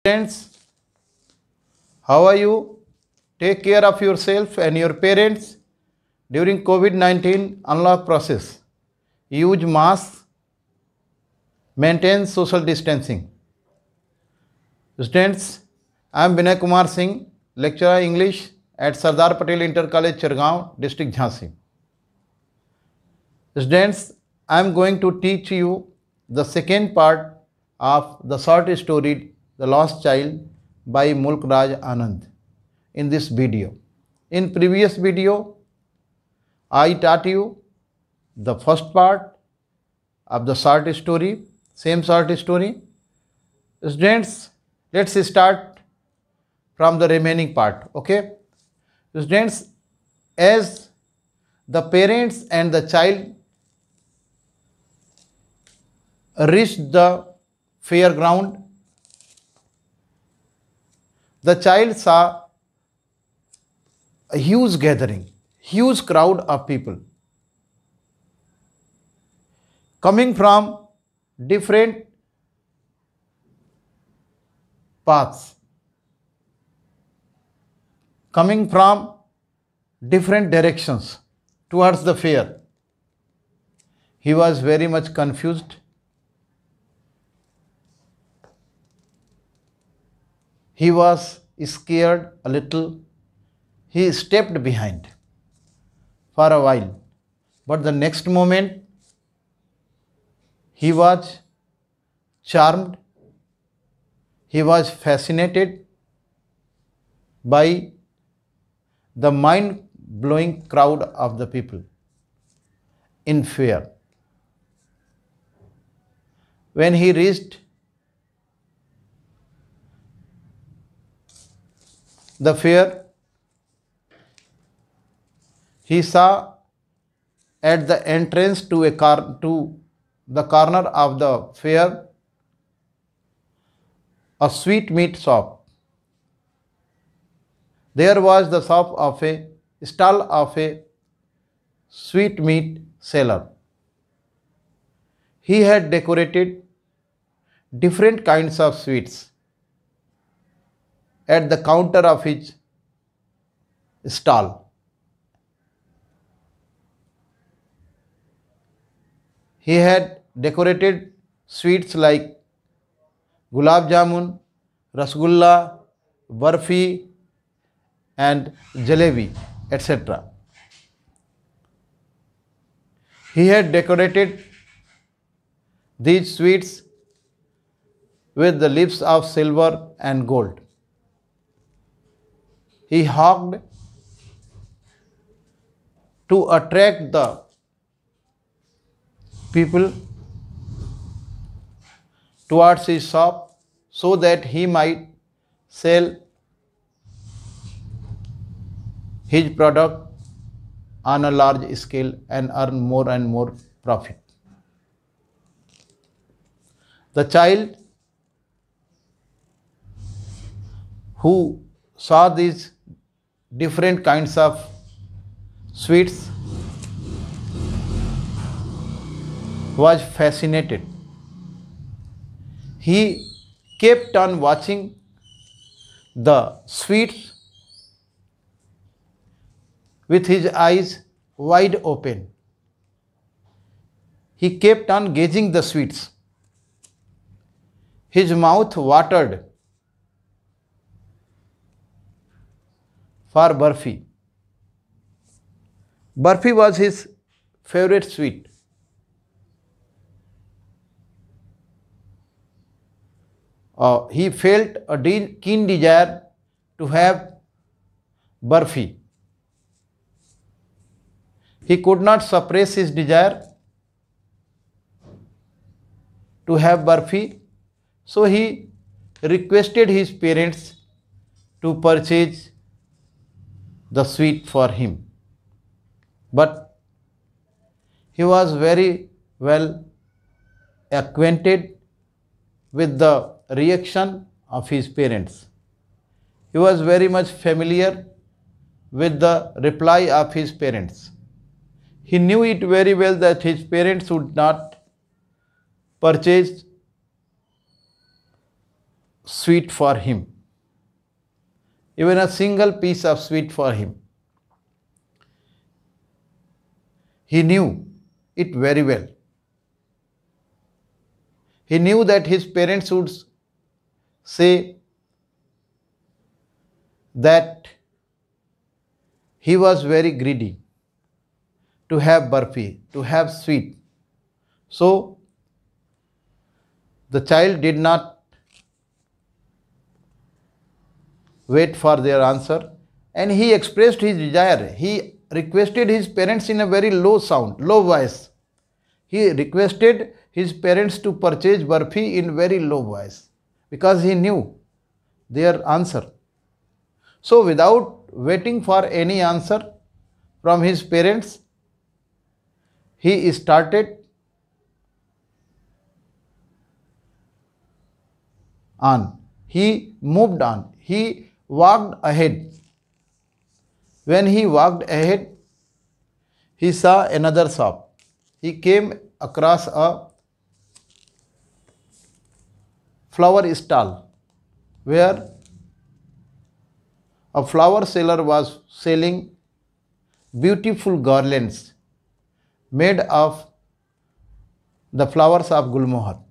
Friends, how are you? Take care of yourself and your parents during COVID-19 unlock process. Use masks, maintain social distancing. Students, I am Vinay Kumar Singh, lecturer English at Sardar Patel Inter College, Chergaon, District Jhansi. Students, I am going to teach you the second part of the short story The Lost Child by Mulk Raj Anand in this video. In previous video, I taught you the first part of the short story, same short story. Students, let's start from the remaining part, okay? Students, as the parents and the child reached the fairground, the child saw a huge gathering, huge crowd of people coming from different paths, coming from different directions towards the fair. He was very much confused. He was scared a little. He stepped behind for a while, but the next moment he was charmed. He was fascinated by the mind-blowing crowd of the people in fair. When he reached the fair, he saw at the entrance to the corner of the fair a sweetmeat shop. There was the stall of a sweetmeat seller. He had decorated different kinds of sweets at the counter of his stall. He had decorated sweets like gulab jamun, rasgulla, barfi and jalebi, etc. He had decorated these sweets with the leaves of silver and gold. He hawked to attract the people towards his shop so that he might sell his product on a large scale and earn more and more profit. The child who saw these different kinds of sweets was fascinated. He kept on watching the sweets with his eyes wide open. He kept on gazing the sweets. His mouth watered for barfi. Barfi was his favorite sweet. He felt a keen desire to have barfi. He could not suppress his desire to have barfi, so he requested his parents to purchase the sweet for him. But he was very well acquainted with the reaction of his parents. He was very much familiar with the reply of his parents. He knew it very well that his parents would not purchase sweet for him, even a single piece of sweet for him. He knew it very well. He knew that his parents would say that he was very greedy to have barfi, to have sweet. So the child did not wait for their answer, and he expressed his desire. He requested his parents in a very low sound, low voice. He requested his parents to purchase barfi in very low voice because he knew their answer. So without waiting for any answer from his parents, he started on. He moved on. He walked ahead. When he walked ahead, he saw another shop. He came across a flower stall where a flower seller was selling beautiful garlands made of the flowers of Gulmohar.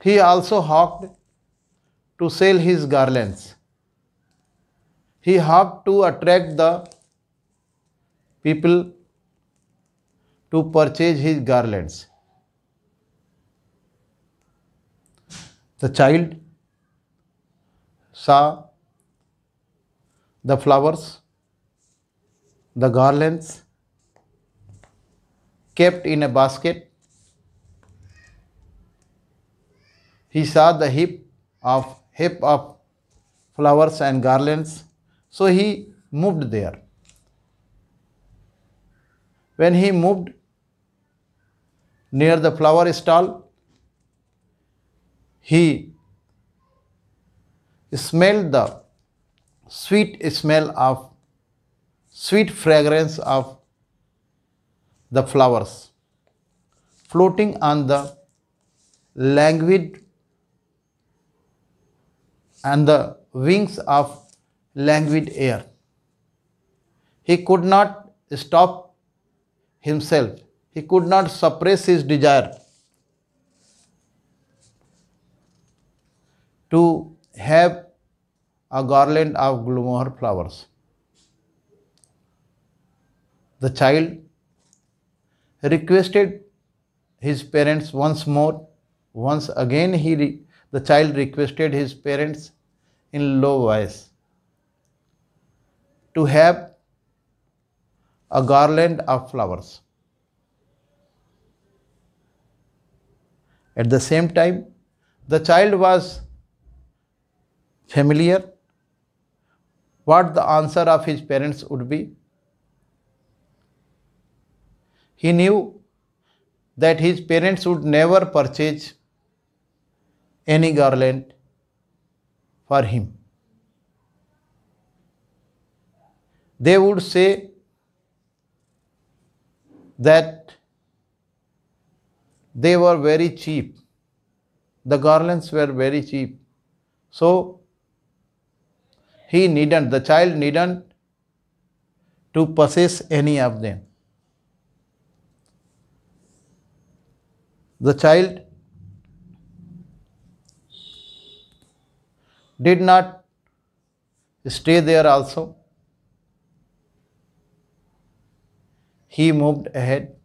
He also hawked to sell his garlands. He hawked to attract the people to purchase his garlands. The child saw the flowers, the garlands kept in a basket. He saw the heap of flowers and garlands, so he moved there. When he moved near the flower stall, he smelled the sweet fragrance of the flowers floating on the languid and the wings of languid air. He could not stop himself. He could not suppress his desire to have a garland of Gulmohar flowers. The child requested his parents once more. Once again, the child requested his parents in low voice to have a garland of flowers. At the same time, the child was familiar what the answer of his parents would be. He knew that his parents would never purchase any garland for him. They would say that they were very cheap. The garlands were very cheap. So the child needn't to possess any of them. The child did not stay there also. He moved ahead.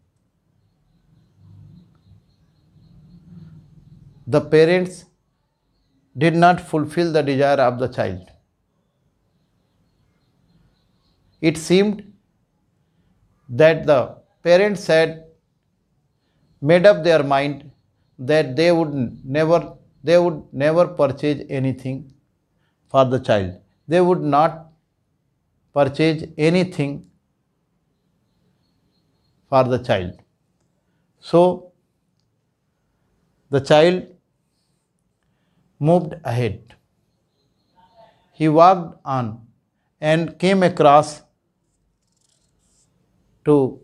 The parents did not fulfill the desire of the child. It seemed that the parents had made up their mind that they would never purchase anything for the child. They would not purchase anything for the child. So the child moved ahead. He walked on and came across to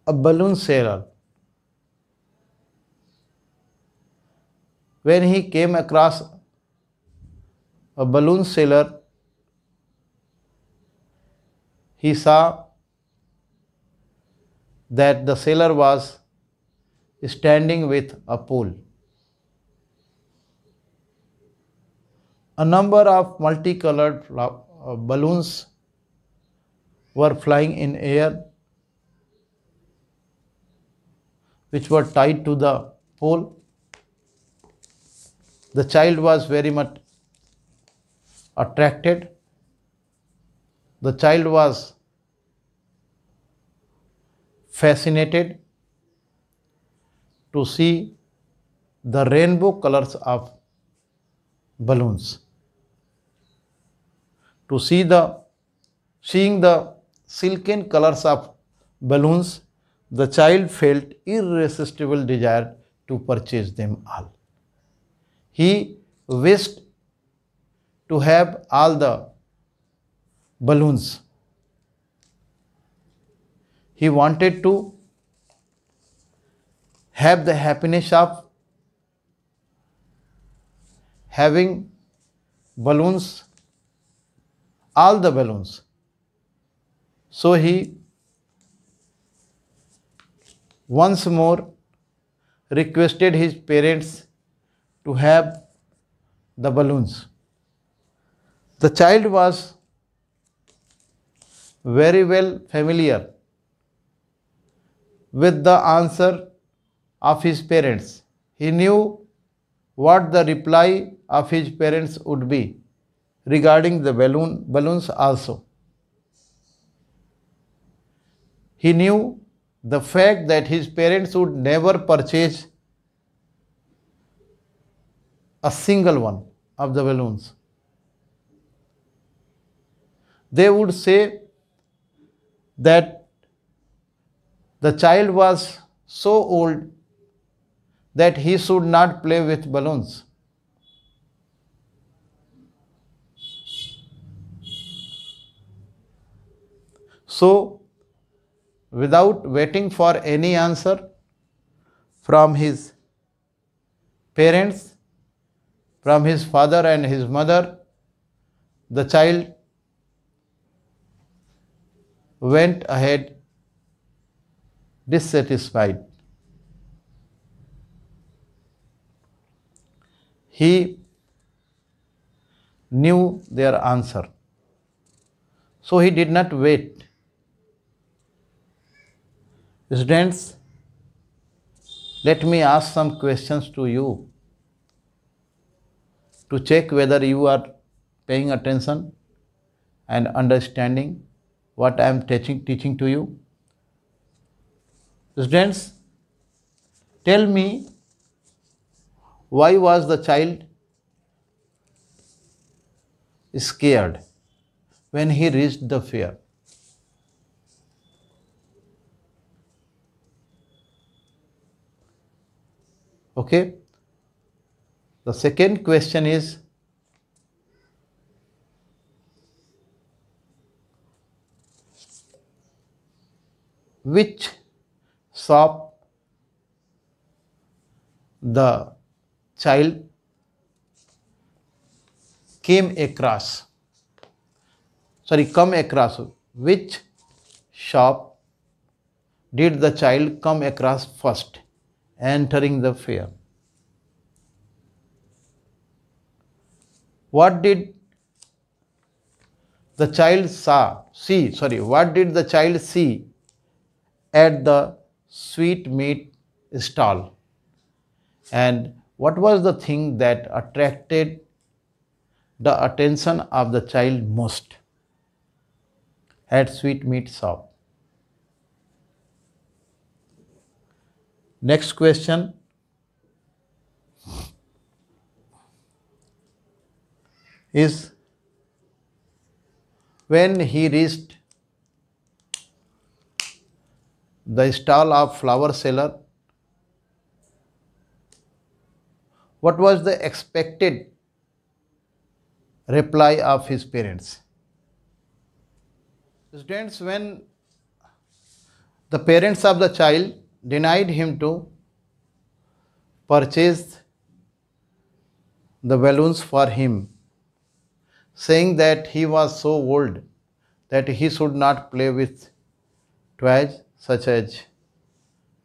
a balloon seller When he came across a balloon seller, he saw that the seller was standing with a pole. A number of multicolored balloons were flying in air, which were tied to the pole. The child was very much attracted. The child was fascinated to see the rainbow colors of balloons. Seeing the silken colors of balloons, the child felt irresistible desire to purchase them all. He wished to have all the balloons. He wanted to have the happiness of having balloons, all the balloons. So he once more requested his parents to have the balloons. The child was very well familiar with the answer of his parents. He knew what the reply of his parents would be regarding the balloons also. He knew the fact that his parents would never purchase a single one of the balloons. They would say that the child was so old that he should not play with balloons. So, without waiting for any answer from his parents, from his father and his mother, the child went ahead dissatisfied. He knew their answer, so he did not wait. Students, let me ask some questions to you to check whether you are paying attention and understanding what I am teaching to you. Students, tell me, why was the child scared when he reached the fair? Okay. The second question is, which shop the child come across? Which shop did the child come across first entering the fair? What did the child see at the sweetmeat stall? And what was the thing that attracted the attention of the child most at sweetmeat shop? Next question. Is when he reached the stall of flower seller, what was the expected reply of his parents? Students, when the parents of the child denied him to purchase the balloons for him, saying that he was so old that he should not play with toys such as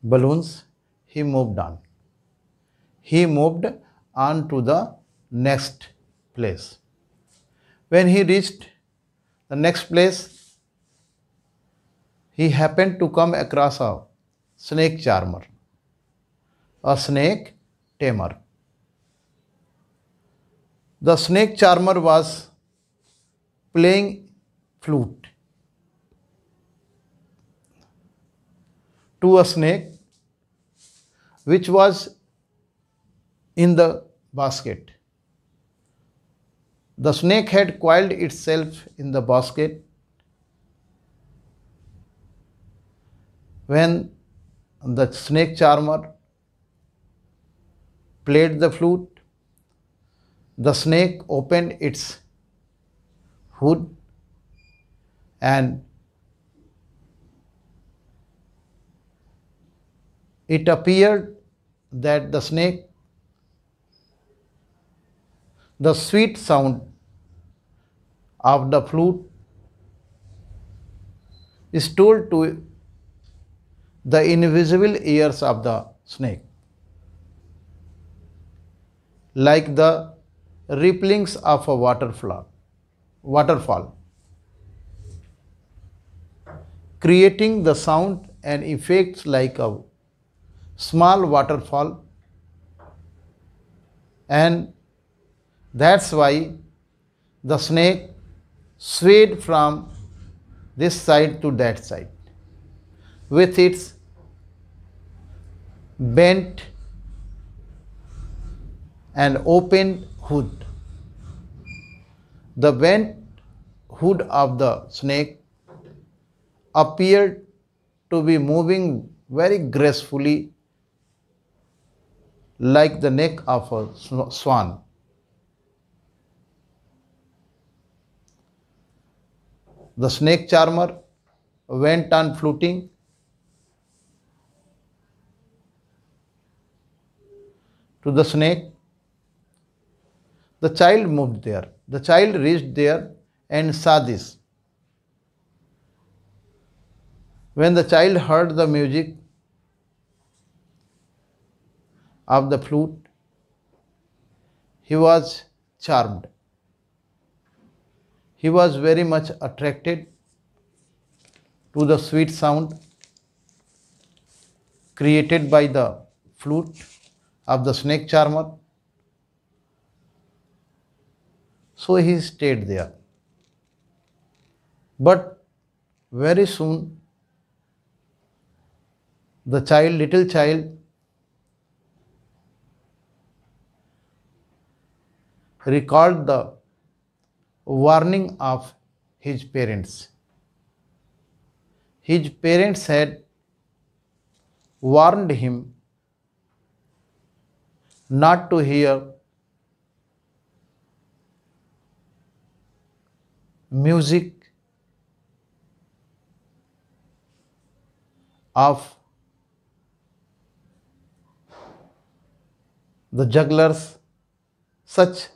balloons. He moved on. He moved on to the next place. When he reached the next place, he happened to come across a snake charmer, a snake tamer. The snake charmer was playing flute to a snake which was in the basket. The snake had coiled itself in the basket. When the snake charmer played the flute, the snake opened its hood and it appeared that the sweet sound of the flute is told to the invisible ears of the snake, like the ripplings of a waterfall, creating the sound and effects like a small waterfall. And that's why the snake swayed from this side to that side with its bent and opened hood. The bent hood of the snake appeared to be moving very gracefully like the neck of a swan. The snake charmer went on fluting to the snake. The child moved there. The child reached there and saw this. When the child heard the music of the flute, he was charmed. He was very much attracted to the sweet sound created by the flute of the snake charmer. So he stayed there. But very soon, the little child, recalled the warning of his parents. His parents had warned him not to hear music of the jugglers, such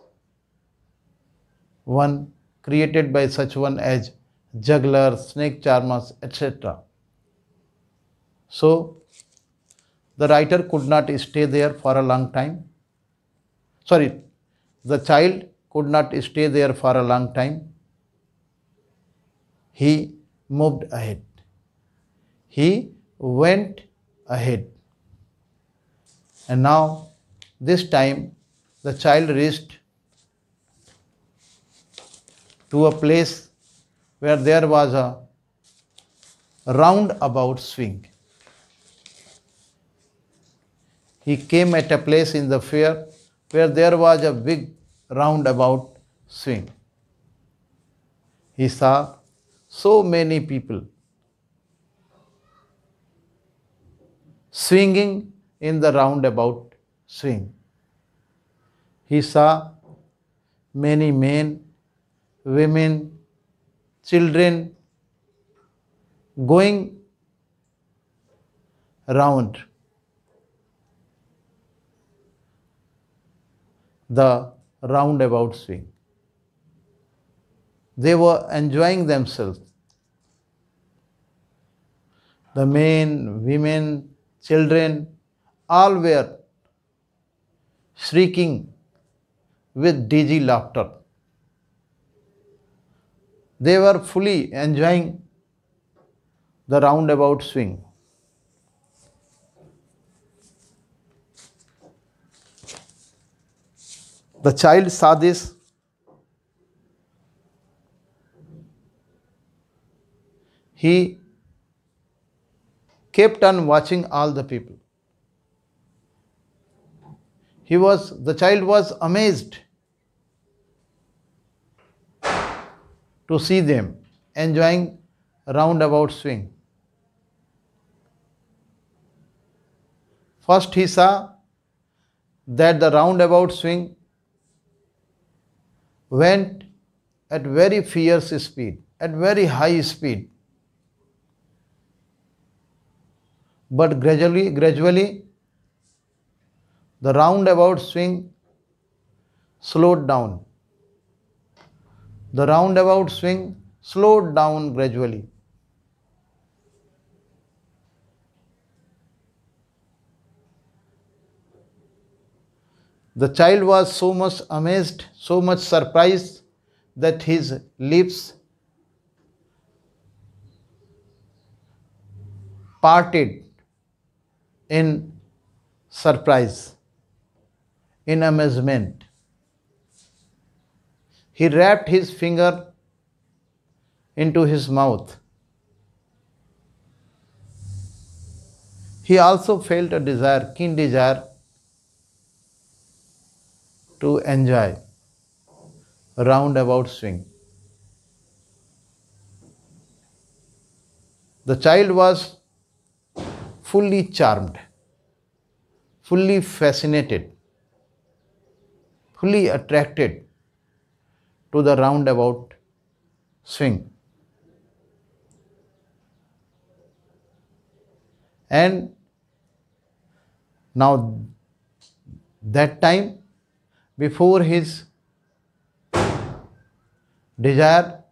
one created by such one as jugglers, snake charmers, etc. So the writer could not stay there for a long time. The child could not stay there for a long time. He moved ahead. He went ahead. And now, this time, the child reached to a place where there was a roundabout swing. He came at a place in the fair where there was a big roundabout swing. He saw so many people swinging in the roundabout swing. He saw many men, women, children going round the roundabout swing. They were enjoying themselves. The men, women, children, all were shrieking with dizzy laughter. They were fully enjoying the roundabout swing. The child saw this. He kept on watching all the people. The child was amazed to see them enjoying roundabout swing. First he saw that the roundabout swing went at very fierce speed, at very high speed. But gradually, the roundabout swing slowed down. The roundabout swing slowed down gradually. The child was so much amazed, so much surprised that his lips parted in surprise, in amazement. He wrapped his finger into his mouth. He also felt a desire, keen desire, to enjoy a roundabout swing. The child was fully charmed, fully fascinated, fully attracted to the roundabout swing. And now that time, before his desire,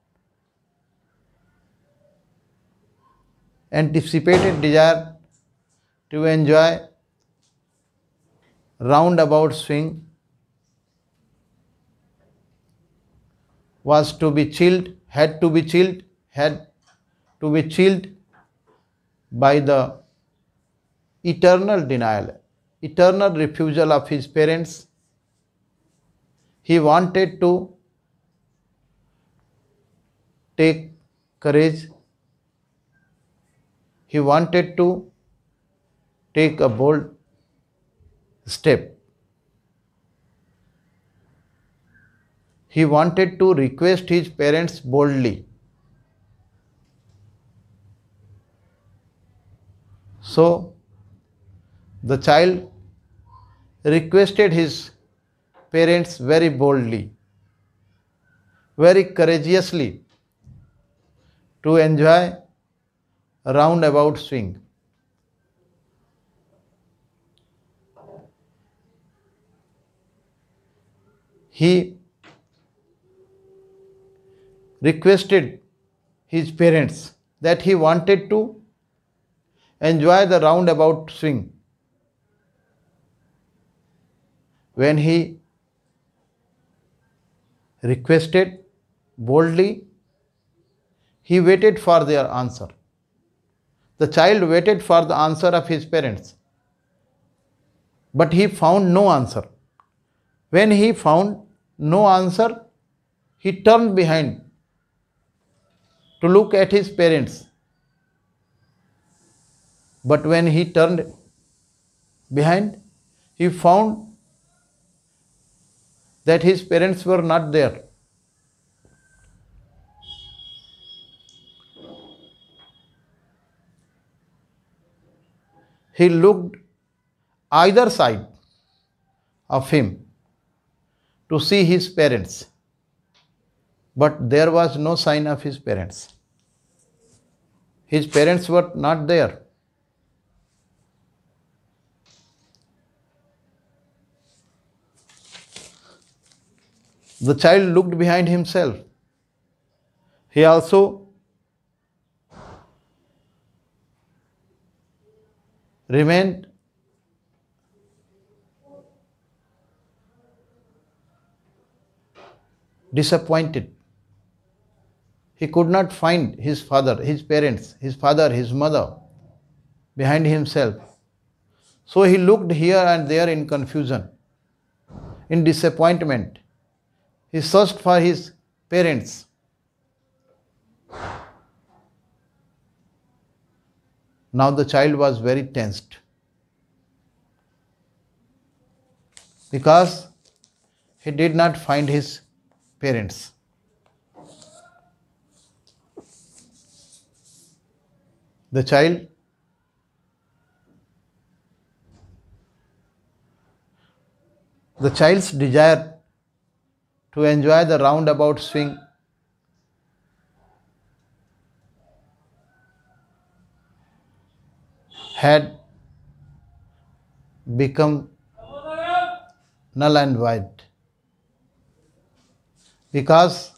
anticipated desire to enjoy roundabout swing was to be chilled, had to be chilled by the eternal denial, eternal refusal of his parents. He wanted to take courage. He wanted to take a bold step. He wanted to request his parents boldly. So, the child requested his parents very boldly, very courageously to enjoy a roundabout swing. He requested his parents that he wanted to enjoy the roundabout swing. When he requested boldly, he waited for their answer. The child waited for the answer of his parents, but he found no answer. When he found no answer, he turned behind to look at his parents. But when he turned behind, he found that his parents were not there. He looked either side of him to see his parents, but there was no sign of his parents. His parents were not there. The child looked behind himself. He also remained disappointed. He could not find his father, his parents, his father, his mother behind himself. So he looked here and there in confusion, in disappointment. He searched for his parents. Now the child was very tensed because he did not find his parents. The child's desire to enjoy the roundabout swing had become null and void because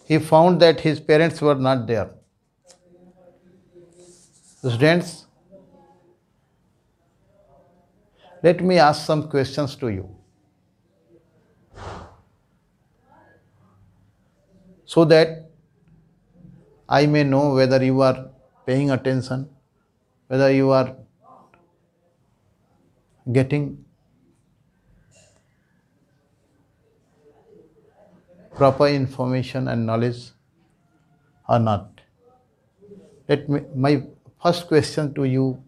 he found that his parents were not there. Students, let me ask some questions to you so that I may know whether you are paying attention, whether you are getting proper information and knowledge or not. My first question to you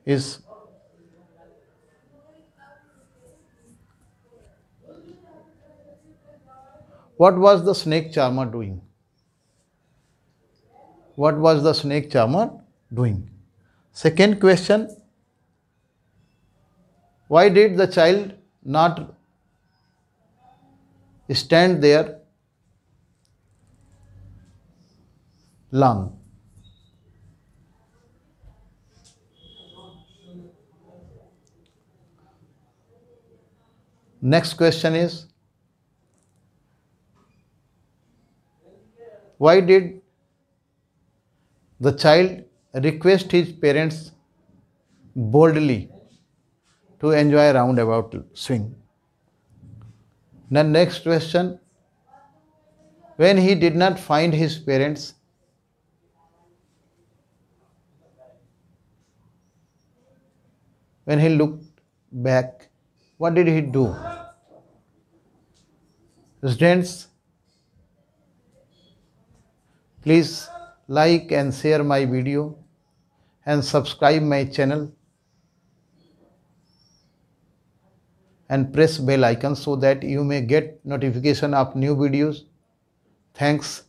is, what was the snake charmer doing? What was the snake charmer doing? Second question, why did the child not stand there long? Next question is, why did the child request his parents boldly to enjoy roundabout swing? Then next question, when he did not find his parents, when he looked back, what did he do? Students, please like and share my video and subscribe my channel and press bell icon so that you may get notification of new videos. Thanks.